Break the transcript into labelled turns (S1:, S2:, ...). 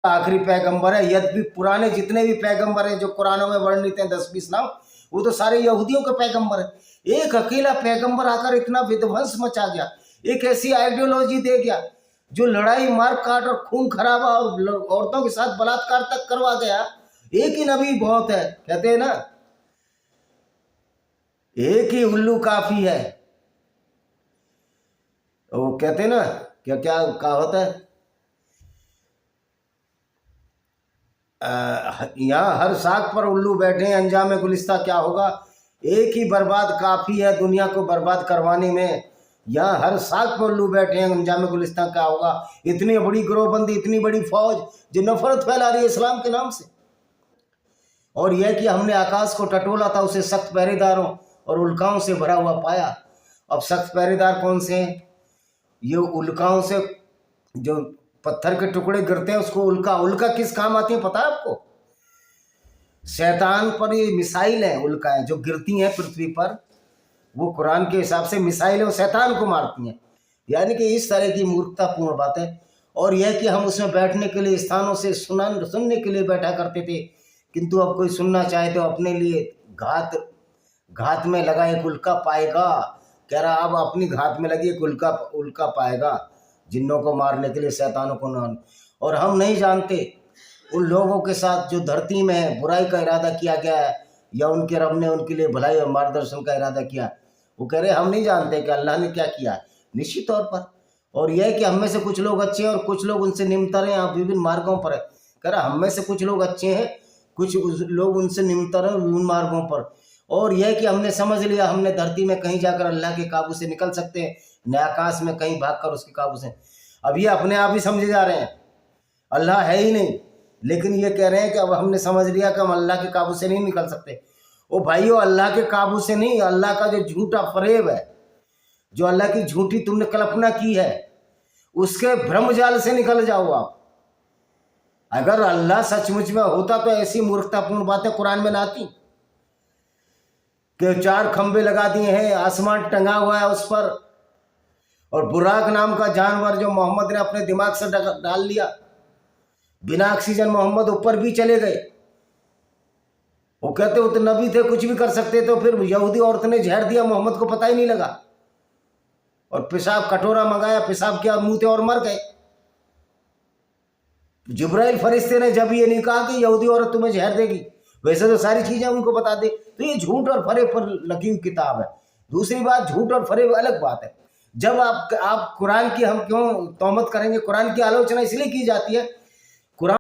S1: आखिरी पैगंबर है। यद्यपि पुराने जितने भी पैगंबर हैं जो कुरानों में वर्णित हैं 10-20 नाम, वो तो सारे यहूदियों के पैगंबर हैं। एक अकेला पैगंबर आकर इतना विध्वंस मचा गया, एक ऐसी आइडियोलॉजी दे गया जो लड़ाई मार काट और खून खराबा और औरतों के साथ बलात्कार तक करवा गया। एक ही नबी बहुत है, कहते हैं ना, एक ही उल्लू काफी है। वो कहते हैं ना, क्या क्या कहावत है, यहाँ हर साख पर उल्लू बैठे हैं, अंजाम गुलिस्ता क्या होगा। एक ही बर्बाद काफी है दुनिया को बर्बाद करवाने में। यहाँ हर साख पर उल्लू बैठे हैं, अंजाम गुलिस्ता क्या होगा। इतनी बड़ी गिरोहबंदी, इतनी बड़ी फौज जो नफरत फैला रही है इस्लाम के नाम से। और यह कि हमने आकाश को टटोला था, उसे सख्त पहरेदारों और उल्काओं से भरा हुआ पाया। अब सख्त पहरेदार कौन से हैं? ये उल्काओं से जो पत्थर के टुकड़े गिरते हैं उसको उल्का। उल्का किस काम आती है पता है आपको? शैतान पर ये मिसाइल है, उल्काएं जो गिरती हैं पृथ्वी पर, वो कुरान के हिसाब से मिसाइलें वो शैतान को मारती हैं। यानी कि इस तरह की मूर्खतापूर्ण बात है। और यह कि हम उसमें बैठने के लिए स्थानों से सुनने के लिए बैठा करते थे, किंतु अब कोई सुनना चाहे तो अपने लिए घात में लगा एक उल्का पाएगा। कह रहा अब अपनी घात में लगी एक उल्का पाएगा, जिन्नों को मारने के लिए, शैतानों को न। और हम नहीं जानते उन लोगों के साथ जो धरती में बुराई का इरादा किया गया है या उनके रब ने उनके लिए भलाई और मार्गदर्शन का इरादा किया। वो कह रहे हम नहीं जानते कि अल्लाह ने क्या किया है, निश्चित तौर पर। और यह कि हम में से कुछ लोग अच्छे हैं और कुछ लोग उनसे निम्नतर हैं, आप विभिन्न मार्गों पर है। कह रहा हम में से कुछ लोग अच्छे हैं, कुछ लोग उनसे निम्नतर हैं विभिन्न मार्गों पर। और यह कि हमने समझ लिया हमने धरती में कहीं जाकर अल्लाह के काबू से निकल सकते हैं, न आकाश में कहीं भागकर उसके काबू से। अब ये अपने आप ही समझे जा रहे हैं अल्लाह है ही नहीं, लेकिन ये कह रहे हैं कि अब हमने समझ लिया कि हम अल्लाह के काबू से नहीं निकल सकते। ओ भाइयों, अल्लाह के काबू से नहीं, अल्लाह का जो झूठा फरेब है, जो अल्लाह की झूठी तुमने कल्पना की है, उसके भ्रमजाल से निकल जाओ आप। अगर अल्लाह सचमुच में होता तो ऐसी मूर्खतापूर्ण बातें कुरान में ना आती कि 4 खंबे लगा दिए हैं, आसमान टंगा हुआ है उस पर, और बुराक नाम का जानवर जो मोहम्मद ने अपने दिमाग से डाल लिया, बिना ऑक्सीजन मोहम्मद ऊपर भी चले गए। वो कहते वो तो नबी थे, कुछ भी कर सकते, तो फिर यहूदी औरत ने जहर दिया, मोहम्मद को पता ही नहीं लगा, और पेशाब कटोरा मंगाया, पेशाब किया, मुंह थे और मर गए। जिब्राइल फरिश्ते ने जब ये नहीं कहा कि यहूदी औरत तुम्हें जहर देगी, वैसे तो सारी चीजें उनको बता दे। तो ये झूठ और फरेब पर लगी हुई किताब है। दूसरी बात, झूठ और फरेब अलग बात है। जब आप कुरान की हम क्यों तोहमत करेंगे? कुरान की आलोचना इसलिए की जाती है